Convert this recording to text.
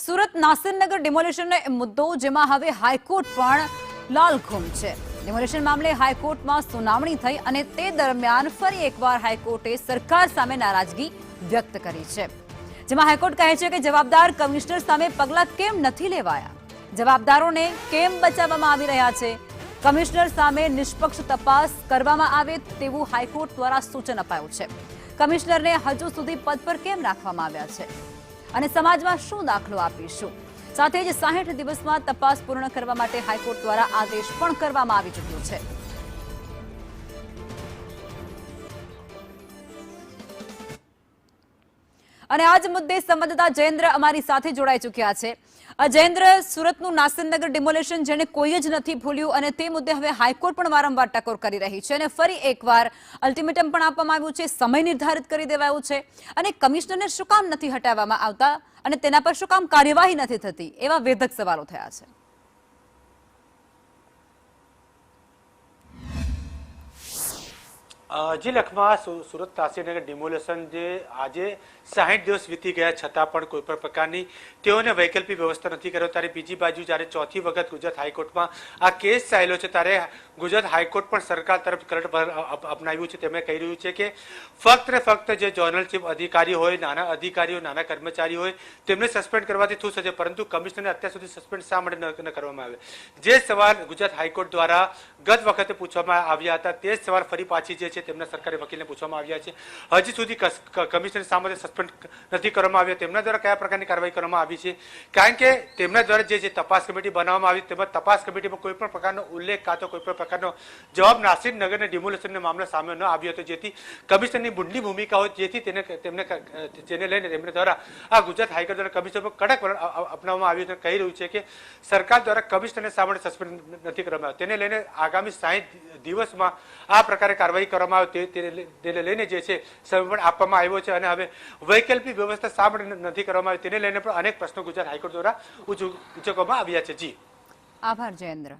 સુરત નાસિરનગર ડિમોલિશનનો મુદ્દો જેમાં હવે હાઈકોર્ટ પણ લાલઘુમ છે। ડિમોલિશન મામલે હાઈકોર્ટમાં સુનાવણી થઈ અને તે દરમિયાન ફરી એકવાર હાઈકોર્ટે સરકાર સામે નારાજગી વ્યક્ત કરી છે, જેમાં હાઈકોર્ટ કહે છે કે જવાબદાર કમિશનર સામે પગલાં કેમ નથી લેવાયા, જવાબદારોને કેમ બચાવવામાં આવી રહ્યા છે, કમિશનર સામે નિષ્પક્ષ તપાસ કરવામાં આવે તેવું હાઈકોર્ટ દ્વારા સૂચન અપાયું છે। કમિશનરને હજુ સુધી પદ પર કેમ રાખવામાં આવ્યા છે અને સમાજમાં શું દાખલો આપીશું, સાથે જ 60 દિવસમાં તપાસ પૂર્ણ કરવા માટે હાઈકોર્ટ દ્વારા આદેશ પણ કરવામાં આવી ચૂક્યો છે। અને આજ મુદ્દે સંવાદદાતા જયેન્દ્ર અમારી સાથે જોડાઈ ચૂક્યા છે। જયેન્દ્ર, સુરતનું નાસિરનગર ડિમોલિશન જેને કોઈ જ નથી ભૂલ્યું અને તે મુદ્દે હવે હાઈકોર્ટ પણ વારંવાર ટકોર કરી રહી છે અને ફરી એકવાર અલ્ટિમેટમ પણ આપવામાં આવ્યું છે, સમય નિર્ધારિત કરી દેવાયું છે અને કમિશનરને શું કામ નથી હટાવવામાં આવતા અને તેના પર શું કામ કાર્યવાહી નથી થતી, એવા વેધક સવાલો થયા છે। જી લખમાં સુરત નાસિરનગર ડિમોલેશન જે આજે 60 દિવસ વીતી ગયા છતાં પણ કોઈ પણ પ્રકારની તેઓને વૈકલ્પિક વ્યવસ્થા નથી કર્યો, ત્યારે બીજી બાજુ જ્યારે ચોથી વખત ગુજરાત હાઈકોર્ટમાં આ કેસ ચાલ્યો છે ત્યારે ગુજરાત હાઈકોર્ટ પણ સરકાર તરફ કરંટ અપનાવ્યું છે। તેમણે કહી રહ્યું છે કે ફક્ત ને ફક્ત જે જનરલ ચીફ અધિકારી હોય, નાના અધિકારીઓ, નાના કર્મચારી હોય તેમને સસ્પેન્ડ કરવાથી થશે છે, પરંતુ કમિશનરને અત્યાર સુધી સસ્પેન્ડ શા માટે ન કરવામાં આવે, જે સવાલ ગુજરાત હાઈકોર્ટ દ્વારા ગત વખતે પૂછવામાં આવ્યા હતા તે જ સવાલ ફરી પાછી જે છે તેમના સરકારી વકીલને પૂછવામાં આવ્યા છે। હજી સુધી કમિશનર શા માટે સસ્પેન્ડ નથી કરવામાં આવ્યા, તેમના દ્વારા કયા પ્રકારની કાર્યવાહી કરવામાં આવી છે, કારણ કે તેમના દ્વારા જે તપાસ કમિટી બનાવવામાં આવી તેમાં તપાસ કમિટીમાં કોઈ પણ પ્રકારનો ઉલ્લેખ કાં તો કોઈ પણ પ્રકારનો જવાબ નાસિરનગરના ડિમોલેશનના મામલા સામે ન આવ્યો હતો, જેથી કમિશનરની બુંડની ભૂમિકા હોય, જેથી જેને લઈને તેમને દ્વારા આ ગુજરાત હાઈકોર્ટ દ્વારા કમિશનર પર કડક વલણ અપનાવવામાં આવ્યું છે। કહી રહ્યું છે કે સરકાર દ્વારા કમિશનરને શા માટે સસ્પેન્ડ નથી કરવામાં આવ્યો, તેને લઈને આગામી 60 દિવસમાં આ પ્રકારે કાર્યવાહી કરવામાં આવે તેને લઈને જે છે સમય પણ આપવામાં આવ્યો છે અને હવે વૈકલ્પિક વ્યવસ્થા શા માટે નથી કરવામાં આવી તેને લઈને પણ અનેક પ્રશ્નો ગુજરાત હાઈકોર્ટ દ્વારા ઉચકવામાં આવ્યા છે। જી આભાર જયેન્દ્ર।